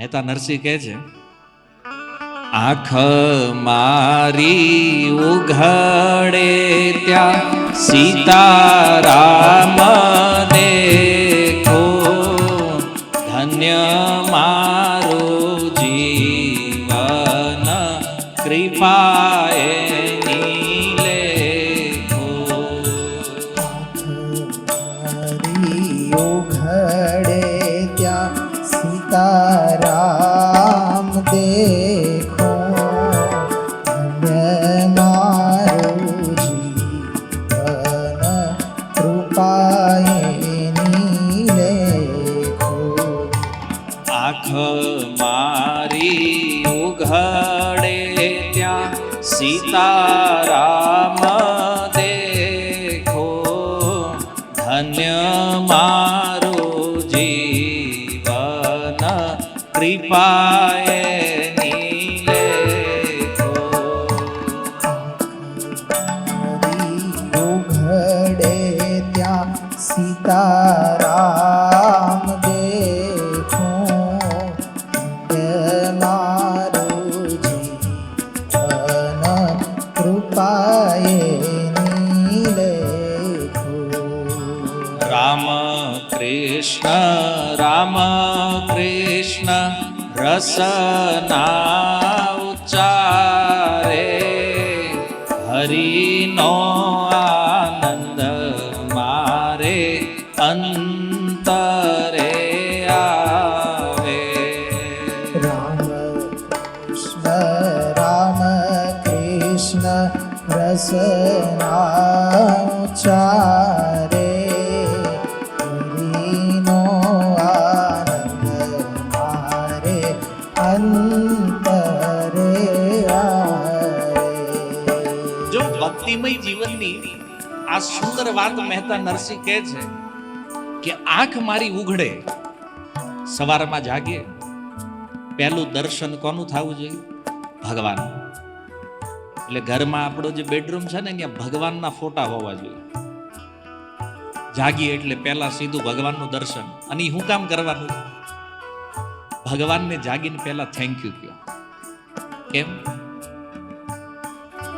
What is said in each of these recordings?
મહેતા નરસિંહ કહે છે, આંખ મારી ઉઘાડે ત્યાં સીતારામ દેખો, ધન્ય મારું જીવન કૃપાએ લેખો. ઉઘડે ત્યાં સીતારામ દેખો, મારું જીવન કૃપાએ લેખો. આંખ મારી ઉઘાડે ત્યાં સીતારામ દેખો, ધન્ય મારું જીવન કૃપાએ લેખો. ઉઘડે ત્યાં સીતારામ દેખો, મારું જીવન કૃપાએ લેખો. રામ કૃષ્ણ રસના ઉચ્ચારે, હરિનો આનંદ મારે અંતરે આવે. રામ કૃષ્ણ રસના ઉચ્ચારે, હરિનો આનંદ મારે અંતરે આવે. જો ભક્તિમય જીવનની આ સુંદર વાત મહેતા નરસિંહ કહે છે કે આંખ મારી ઉઘડે, સવારમાં જાગીએ પહેલું દર્શન કોનું થવું જોઈએ? ભગવાન. એટલે ઘરમાં આપણો જે બેડરૂમ છે ને ત્યાં ભગવાનના ફોટા હોવા જોઈએ. જાગીએ એટલે પહેલા સીધું ભગવાનનું દર્શન. અને હું કામ કરવાનું? ભગવાનને જાગીને પહેલા થેન્ક યુ કહો. કેમ?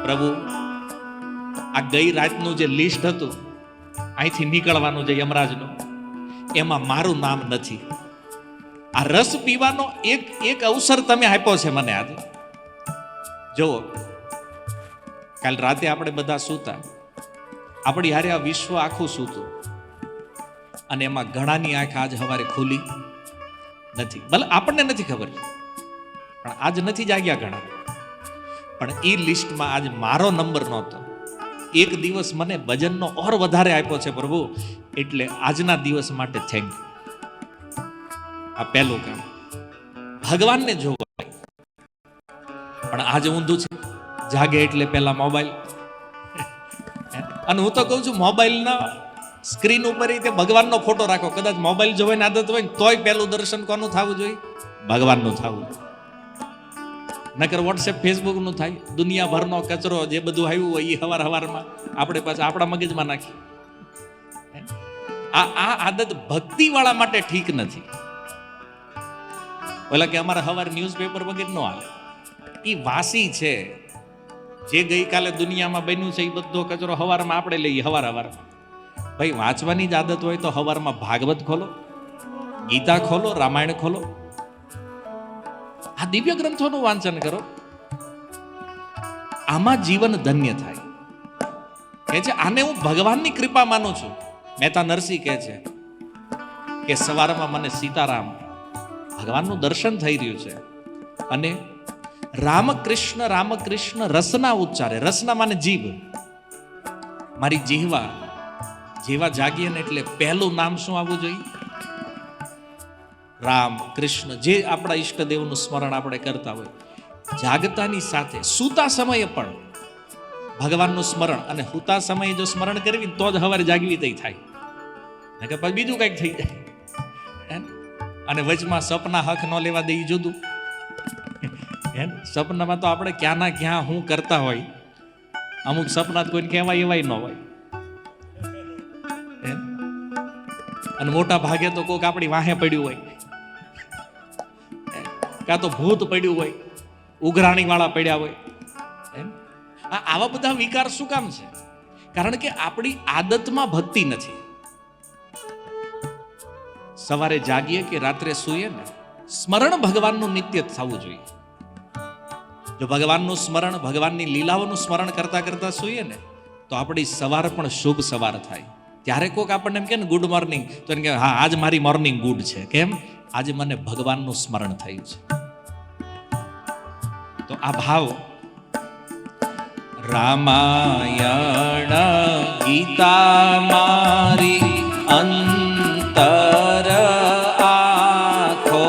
પ્રભુ, આ ગઈ રાતનું જે લિસ્ટ હતું અહીંથી નીકળવાનું છે યમરાજનું, એમાં મારું નામ નથી. આ રસ પીવાનો એક અવસર તમે આપ્યો છે મને આજે. જુઓ, કાલ રાતે આપણે બધા સૂતા, આપણી હારે આ વિશ્વ આખું સૂતું, અને એમાં ઘણાની આંખ આજ સવારે ખુલી નથી. ભલે આપણને નથી ખબર, પણ આજ નથી જાગ્યા ઘણા. પણ એ લિસ્ટમાં આજ મારો નંબર નહોતો. એક દિવસ મને ભજનનો ઓર વધારે આપ્યો છે પ્રભુ, એટલે આજના દિવસ માટે થેન્ક યુ. આ પહેલું કામ ભગવાનને જોવા. પણ આજે ઊંધું છે, જાગે એટલે પહેલા મોબાઈલ. અને હું તો કહું છું, મોબાઈલના સ્ક્રીન ઉપર તે ભગવાનનો ફોટો રાખો. કદાચ મોબાઈલ જોવાની આદત હોય ને તોય પહેલું દર્શન કોનું થવું જોઈએ? ભગવાનનું થવું. નકર વોટ્સએપ ફેસબુક નું થાય. દુનિયાભરનો કચરો જે બધું આવ્યું હોય એ હવારમાં આપણે પાછા આપણા મગજમાં નાખી. આ આદત ભક્તિ વાળા માટે ઠીક નથી. ઓલા કે અમારા હવાર ન્યૂઝપેપર વગેરે ન હાલે, એ વાસી છે. જે ગઈકાલે દુનિયામાં બન્યું છે એ બધો કચરો હવારમાં આપણે લઈએ. હવારમાં ભાઈ વાંચવાની જ આદત હોય તો હવારમાં ભાગવત ખોલો, ગીતા ખોલો, રામાયણ ખોલો, આ દિવ્ય ગ્રંથોનું વાંચન કરો. આમાં જીવન ધન્ય થાય. કે છે આને હું ભગવાનની કૃપા માનું છું. મહેતા નરસિંહ કહે છે કે સવારમાં મને સીતારામ ભગવાનનું દર્શન થઈ રહ્યું છે, અને રામકૃષ્ણ રસના ઉચ્ચારે. રસના માને જીભ. મારી જીહવા જેવા જાગીએ ને એટલે પહેલું નામ શું આવવું જોઈએ? રામ કૃષ્ણ. જે આપણા ઈષ્ટદેવનું સ્મરણ આપણે કરતા હોય, જાગતાની સાથે સૂતા સમયે પણ ભગવાનનું સ્મરણ, અને સૂતા સમયે જો સ્મરણ કરવી તો જ સવારે જાગવી તઈ થાય. પછી બીજું કંઈક થઈ જાય. અને વચમાં સપના હક ન લેવા દે, જુદું. સપનામાં તો આપણે ક્યાં ના ક્યાં હું કરતા હોય. અમુક સપના કોઈને કહેવાય એવાય ન હોય. અને મોટા ભાગે તો કોઈક આપણી વાહે પડ્યું હોય. કાં તો ભૂત પડ્યું હોય, ઉઘરાણી વાળા પડ્યા હોય. એમ આવા બધા વિકાર શું કામ છે? કારણ કે આપણી આદતમાં ભક્તિ નથી. સવારે જાગીએ કે રાત્રે સૂઈએ ને, સ્મરણ ભગવાનનું નિત્ય થવું જોઈએ. જો ભગવાનનું સ્મરણ, ભગવાનની લીલાઓનું સ્મરણ કરતા કરતા સૂઈએ ને, તો આપણી સવાર પણ શુભ સવાર થાય. ત્યારે કોઈક આપણને એમ કે ને ગુડ મોર્નિંગ, તો એમ કે હા આજ મારી મોર્નિંગ ગુડ છે. કેમ? આજે મને ભગવાનનું સ્મરણ થયું છે. તો આ ભાવ રામાયણ ગીતા મારી અંતર આખો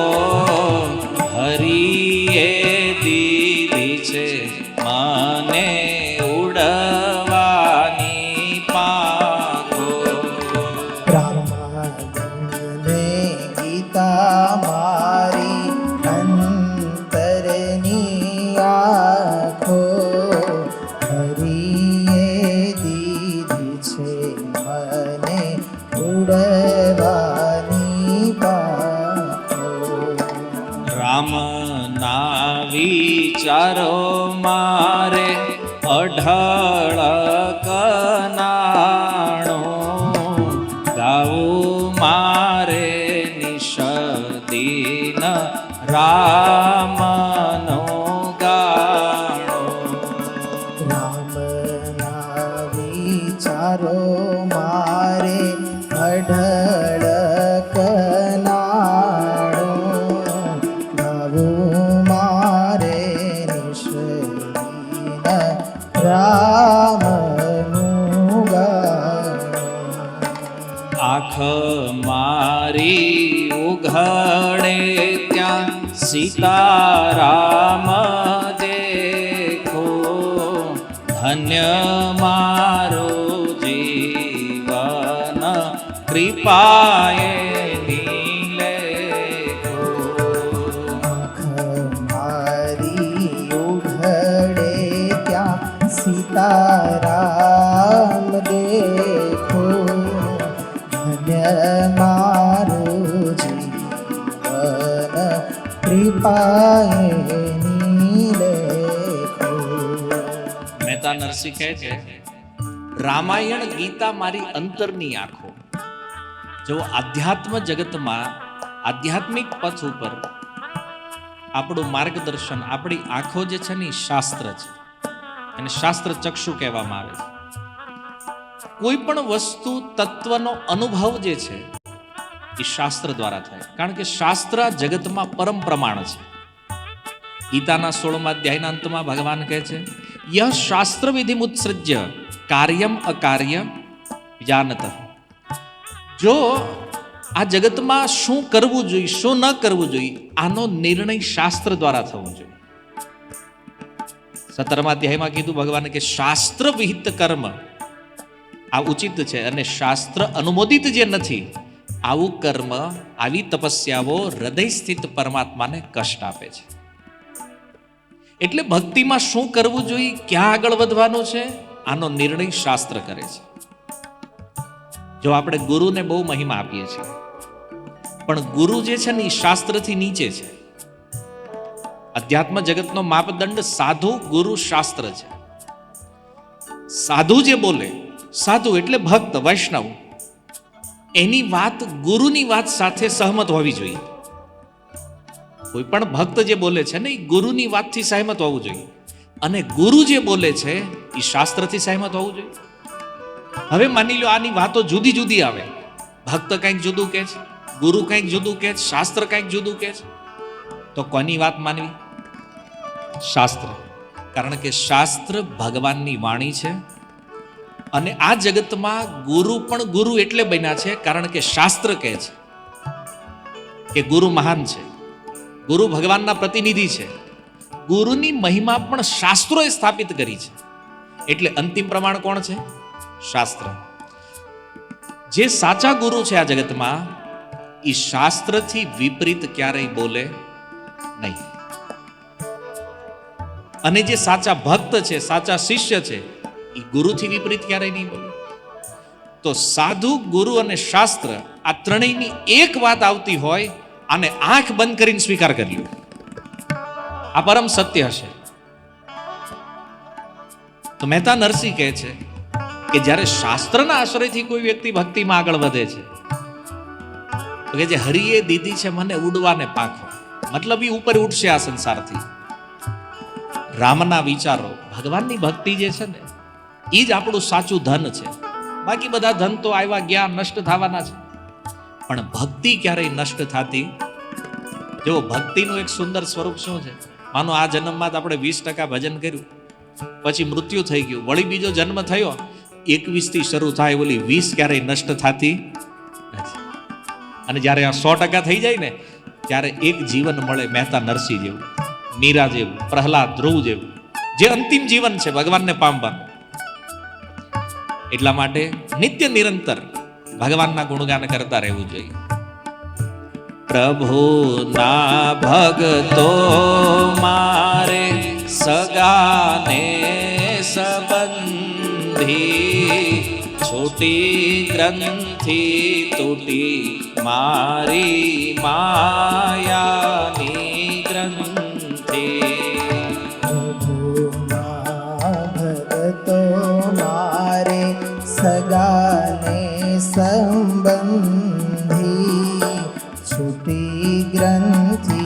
હરિએ દીધી છે મને ઉડવાની પાંખો. રામાયણને ગીતા મારી અંતરની આંખો હરિએ દીધી છે મને ઉડવાની પાંખો. રામના વિચારો મારે અઢળ કનાણો, ગાવું મારે નિષદીન રામનો ગાણો. રામના વિચારો મારે અઢળ કનાળો, ગાવું મારે નિષદીન રામનું ગાણું. આંખ મારી ઉઘડે ત્યાં સીતારામ દેખો, ધન્ય મારું જીવન કૃપાએ નિલેખો. આંખ મારી ઉઘડે ત્યાં સીતારામ દેખો, ધન્ય મારું જીવન કૃપાએ નિલેખો. મહેતા નરસિંહ કહે છે, રામાયણ ગીતા મારી અંતરની આંખો. જો આધ્યાત્મ જગતમાં, આધ્યાત્મિક પથ ઉપર આપણું માર્ગદર્શન, આપણી આંખો જે છે ને એ શાસ્ત્ર છે, અને શાસ્ત્ર ચક્ષુ કહેવામાં આવે છે. કોઈ પણ વસ્તુ, તત્વનો અનુભવ જે છે એ શાસ્ત્ર દ્વારા થાય. કારણ કે શાસ્ત્ર જગતમાં પરમ પ્રમાણ છે. ગીતાના 16મા અધ્યાયના અંતમાં ભગવાન કહે છે, યહ શાસ્ત્ર વિધિ મુત્સૃજ્ય કાર્યમ અકાર્ય જાનત. જો આ જગતમાં શું કરવું જોઈએ, શું ન કરવું જોઈએ, આનો નિર્ણય શાસ્ત્ર દ્વારા થવો જોઈએ. 17મા અધ્યાયમાં કીધું ભગવાને કે શાસ્ત્ર વિહિત કર્મ આ ઉચિત છે, અને શાસ્ત્ર અનુમોદિત જે નથી, આવું કર્મ, આવી તપસ્યાઓ હૃદય સ્થિત પરમાત્માને કષ્ટ આપે છે. એટલે ભક્તિમાં શું કરવું જોઈએ, ક્યાં આગળ વધવાનું છે, આનો નિર્ણય શાસ્ત્ર કરે છે. જો આપણે ગુરુને બહુ મહિમા આપીએ છીએ, પણ ગુરુ જે છે ને એ શાસ્ત્રથી નીચે છે. અધ્યાત્મ જગતનો માપદંડ સાધુ, ગુરુ, શાસ્ત્ર છે. સાધુ જે બોલે, સાધુ એટલે ભક્ત, વૈષ્ણવ, એની વાત ગુરુની વાત સાથે સહમત હોવી જોઈએ. કોઈ પણ ભક્ત જે બોલે છે ને એ ગુરુની વાતથી સહમત હોવું જોઈએ, અને ગુરુ જે બોલે છે એ શાસ્ત્રથી સહમત હોવું જોઈએ. હવે માની લો આની વાતો જુદી જુદી આવે, ભક્ત કંઈક જુદું કહે છે, ગુરુ કંઈક જુદું કહે છે, શાસ્ત્ર કંઈક જુદું કહે છે, તો કોની વાત માનવી? શાસ્ત્ર. કારણ કે શાસ્ત્ર ભગવાનની વાણી છે, અને આ જગતમાં ગુરુ પણ ગુરુ એટલે બન્યા છે કારણ કે શાસ્ત્ર કહે છે કે ગુરુ મહાન છે, ગુરુ ભગવાનના પ્રતિનિધિ છે. ગુરુની મહિમા પણ શાસ્ત્રોએ સ્થાપિત કરી છે. એટલે અંતિમ પ્રમાણ કોણ છે? શાસ્ત્ર. જે સાચા ગુરુ છે આ જગતમાં, એ શાસ્ત્રથી વિપરીત ક્યારેય બોલે નહીં. અને જે સાચા ભક્ત છે, સાચા શિષ્ય છે, એ ગુરુથી વિપરીત ક્યારેય નહીં બોલે. તો સાધુ, ગુરુ અને શાસ્ત્ર આ ત્રણેયની એક વાત આવતી હોય, અને આંખ બંધ કરીને સ્વીકાર કરી લો. આ પરમ સત્ય છે. તો મહેતા નરસિંહ કહે છે કે જ્યારે શાસ્ત્રના આશ્રયથી કોઈ વ્યક્તિ ભક્તિમાં આગળ વધે છે તો કે જે હરિએ દીધી છે મને ઉડવાને પાંખો, મતલબ એ ઉપર ઉઠશે આ સંસારથી. રામના વિચારો, ભગવાનની ભક્તિ જે છે ને એ જ આપણું સાચું ધન છે. બાકી બધા ધન તો આવ્યા ગયા નષ્ટ થવાના છે, પણ ભક્તિ ક્યારેય નષ્ટ થતી. જો ભક્તિનું એક સુંદર સ્વરૂપ શું છે, માનો આ જન્મમાં તો આપણે 20% ભજન કર્યું, પછી મૃત્યુ થઈ ગયું, વળી બીજો જન્મ થયો, 21 થી શરૂ થાય, ઓલી 20 ક્યારેય નષ્ટ થતી નથી. અને જ્યારે આ 100% થઈ જાય ને ત્યારે એક જીવન મળે, મહેતા નરસિંહ જેવું, મીરા જેવું, પ્રહલાદ, ધ્રુવ જેવું, જે અંતિમ જીવન છે ભગવાનને પામવાનું. એટલા માટે નિત્ય નિરંતર ભગવાનના ગુણગાન કરતા રહેવું જોઈએ. પ્રભુના ભક્તો મારે સગાને સંબંધી, છૂટી ગ્રંથિ તૂટી મારી માયાની ગ્રંથિ. પ્રભુના ભક્તો મારે સગાને સંબંધી, છૂટી ગ્રંથિ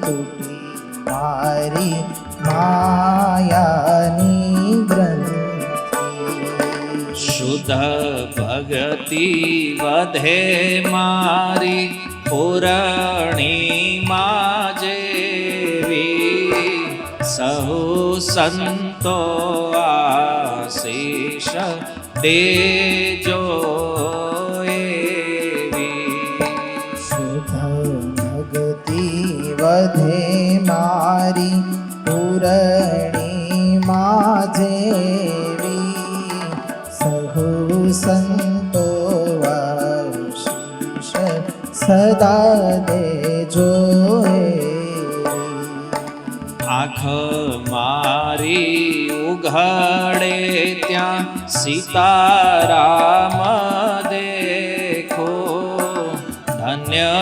તૂટી મારી માયાની ગ્રંથિ. શુદ્ધ ભગતિ વધે મારી પૂરણીમાં જેવી, સહુ સંતો આશીષ દેજો એવી. શુદ્ધ ભક્તિ વધે મારી પૂરણીમાં જેવી, સહુ સંતો આશીષ સદા દેજો એવી. આંખ મારી ઉઘાડે ત્યાં સીતારામ દેખો, ધન્ય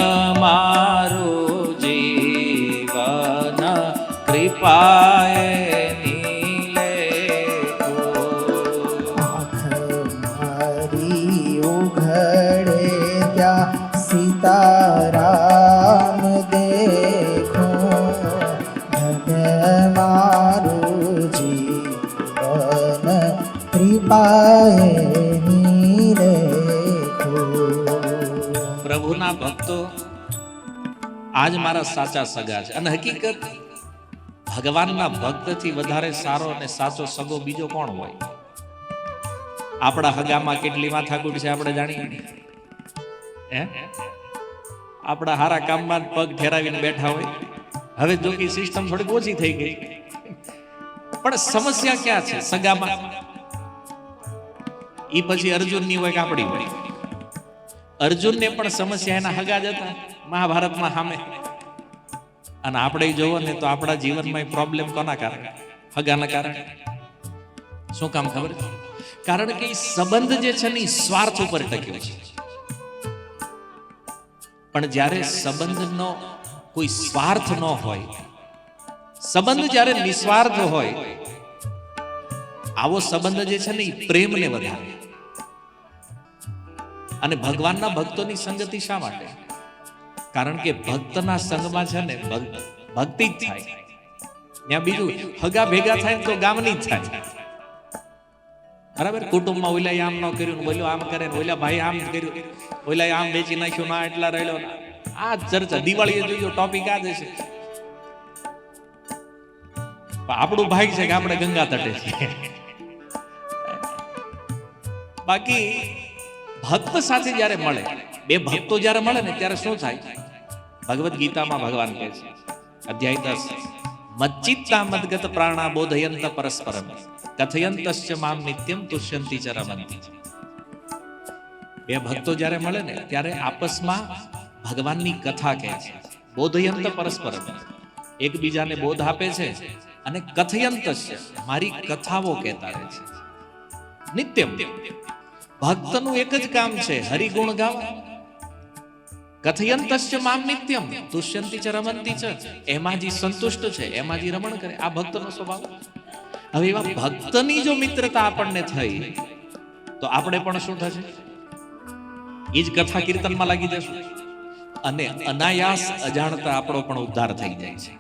મારું જીવન કૃપાએ નીલેખો. આંખ મારી ઉઘડે ત્યાં સીતારામ દેખો, ધન્ય મારું જીવન કૃપાએ નીલેખો. પ્રભુના ભક્તો આજ મારા સાચા સગા છે. અને હકીકત ભગવાનના ભક્તથી વધારે સારો અને સાચો સગો બીજો કોણ હોય? આપણા હગામાં કેટલી માથાકૂટ છે આપણે જાણીએ. હે, આપણા હારા કામમાં જ પગ ઠેરાવીને બેઠા હોય. હવે જો કે સિસ્ટમ થોડીક ઓછી થઈ ગઈ, પણ સમસ્યા ક્યાં છે સગામાં? ઈ પછી અર્જુનની હોય કે આપણી હોય. અર્જુનને પણ સમસ્યા એના હગા જ હતા મહાભારતમાં સામે. અને આપણે જોવો ને તો આપણા જીવનમાં પ્રોબ્લેમ કોના કારણે? હગાના કારણે. શું કામ ખબર છે? કારણ કે સંબંધ જે છે ને સ્વાર્થ ઉપર ટક્યો છે. પણ જ્યારે સંબંધનો કોઈ સ્વાર્થ ન હોય, સંબંધ જ્યારે નિસ્વાર્થ હોય, આવો સંબંધ જે છે ને એ પ્રેમને વધારે. અને ભગવાનના ભક્તોની સંગતિ શા માટે? કારણ કે ભક્તના સંગમાં છે ને ભક્તિ જ થાય. ત્યાં બીજું હગા ભેગા થાય તો ગામની જ થાય. બરાબર? કુટુંબમાં ઓલા આમ ન કર્યું, બોલ્યો આમ કરે, ઓલા ભાઈ આમ કર્યું, ઓલા આમ વેચી નાખ્યું, ના એટલા રહેલો. આ ચર્ચા દિવાળીએ જોયો ટોપિક આ જ છે. આપણું ભાઈ છે કે આપણે ગંગા તટે છે. બાકી ભક્ત સાથે જ્યારે મળે, બે ભક્તો જ્યારે મળે ને ત્યારે શું થાય? ભગવદ્ ગીતામાં ભગવાન કહે છે, અધ્યાય 10, મચ્ચિત્તા મદગત પ્રાણા બોધયંત પરસ્પરમ કથયંતશ્ચ મામ નિત્યમ તુષ્યંતિ ચ રમંતિ. બે ભક્તો જ્યારે મળે ને ત્યારે આપસમાં ભગવાનની કથા કહે છે. બોધયંત પરસ્પરમ, એકબીજાને બોધ આપે છે. અને કથયંતશ્ચ, મારી કથાઓ કહેતા રહે છે. નિત્યમ, ભક્તનું એક જ કામ છે હરિગુણ ગાવા. કથયંતસ્ય મામ નિત્યમ તુષ્યંતિ ચ રમંતિ ચ, એમાં જે સંતુષ્ટ છે એમાં જે રમણ કરે, આ ભક્તનો સ્વભાવ. હવે એવા ભક્તની જો મિત્રતા આપણને થઈ તો આપણે પણ શું થશે? એ જ કથા કીર્તનમાં લાગી જશું અને અનાયાસ અજાણતા આપણો પણ ઉદ્ધાર થઈ જાય છે.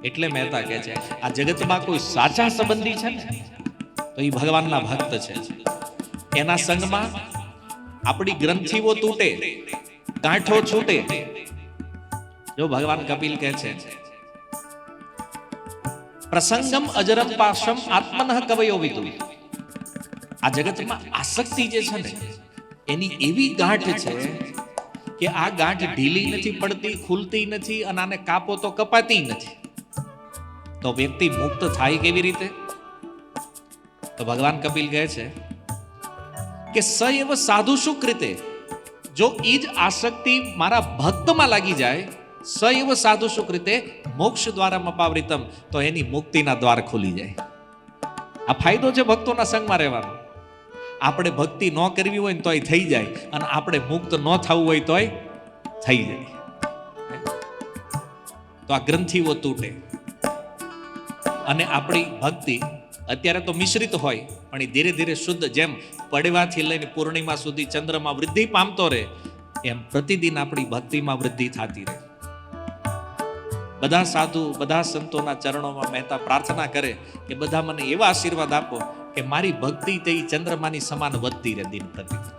એટલે મહેતા કહે છે આ જગતમાં કોઈ સાચા સંબંધી છે ને તો એ ભગવાનના ભક્ત છે. એના સંગમાં આપણી ગ્રંથિઓ તૂટે, ગાંઠો છૂટે. જો ભગવાન કપિલ કહે છે પ્રસંગમ અજરમ પાશમ આત્મનઃ કવયો વિદુ. આ જગતમાં આસક્તિ જે છે ને એની એવી ગાંઠ છે કે આ ગાંઠ ઢીલી નથી પડતી, ખુલતી નથી અને આને કાપો તો કપાતી નથી. તો વ્યક્તિ મુક્ત થાય કેવી રીતે? તો ભગવાન કપિલ કહે છે કે સ એવ સાધુ સુકૃતે, જો એ જ આસક્તિ મારા ભક્તમાં લાગી જાય, સ એવ સાધુ સુકૃતે મોક્ષ દ્વારમ અપાવૃતમ, તો એની મુક્તિના દ્વાર ખુલી જાય. આ ફાયદો છે ભક્તોના સંગમાં રહેવાનો. આપણે ભક્તિ ન કરવી હોય ને તોય થઈ જાય અને આપણે મુક્ત ન થવું હોય તોય થઈ જાય. તો આ ગ્રંથિઓ તૂટે અને આપણી ભક્તિ અત્યારે તો મિશ્રિત હોય પણ એ ધીરે ધીરે શુદ્ધ, જેમ પડવાથી લઈને પૂર્ણિમા સુધી ચંદ્રમાં વૃદ્ધિ પામતો રહે એમ પ્રતિદિન આપણી ભક્તિમાં વૃદ્ધિ થતી રહે. બધા સાધુ, બધા સંતોના ચરણોમાં મહેતા પ્રાર્થના કરે કે બધા મને એવા આશીર્વાદ આપો કે મારી ભક્તિ તે ચંદ્રમાની સમાન વધતી રહે દિન પ્રતિદિન.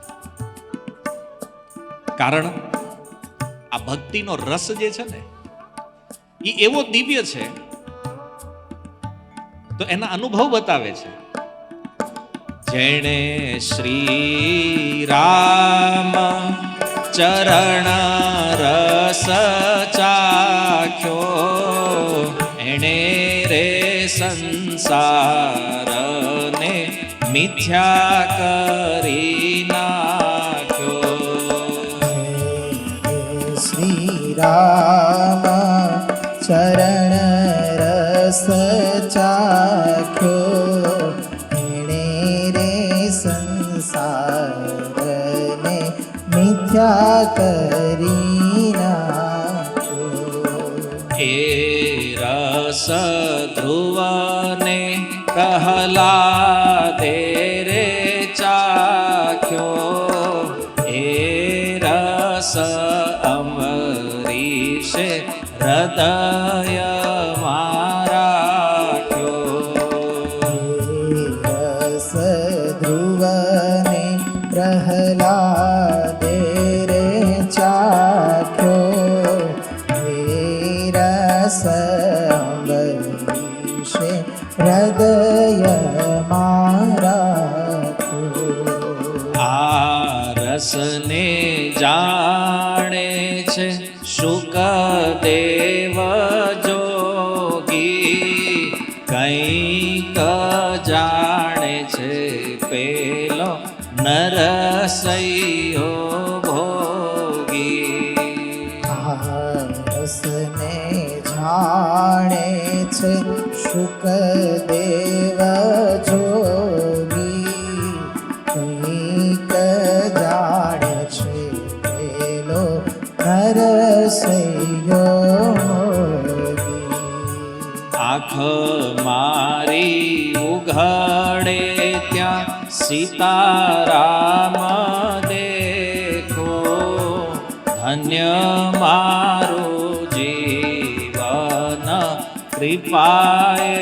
કારણ આ ભક્તિનો રસ જે છે ને એ એવો દિવ્ય છે. તો એના અનુભવ બતાવે છે. જેણે શ્રી રામ ચરણ રસ ચાખ્યો, એણે રે સંસારને મિથ્યા કરી નાખ્યો. શ્રી રામ ચરણ રસ ચાખ્યો, એણે રે સંસારને મિથ્યા કરી નાખ્યો. એ રસ ધ્રુવને પ્રહલાદે રે ચાખ્યો, એ રસ અમરીશે હૃદયમાં રાખ્યો. રસ ધ્રુવને પ્રહલાદે રે ચાખ્યો, હે રસ અમરીશે હૃદયમાં રાખ્યો. આ રસને જાણે છે શુકદેવ જોગી, કંઈક જાણે છે પેલો નરસૈયો ભોગી. રસને જાણે છે શુકદેવ જોગી, કંઈક જાણે છે પેલો નરસૈયો ભોગી. આંખ મારી ઉઘાડે ત્યાં સીતારામ દેખો, ધન્ય મારું જીવન કૃપાએ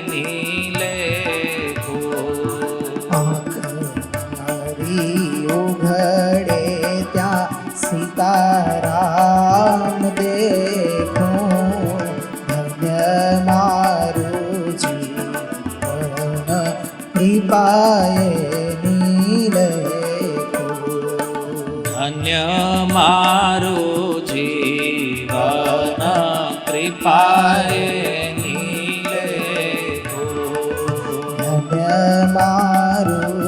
નીલેખો. આંખ મારી ઉઘડે ત્યાં સીતારામ દેખો, ધન્ય મારું જીવન કૃપાએ નીલેખો. ધન્ય મારું જીવન કૃપાએ નીલેખો. ધન્ય મારું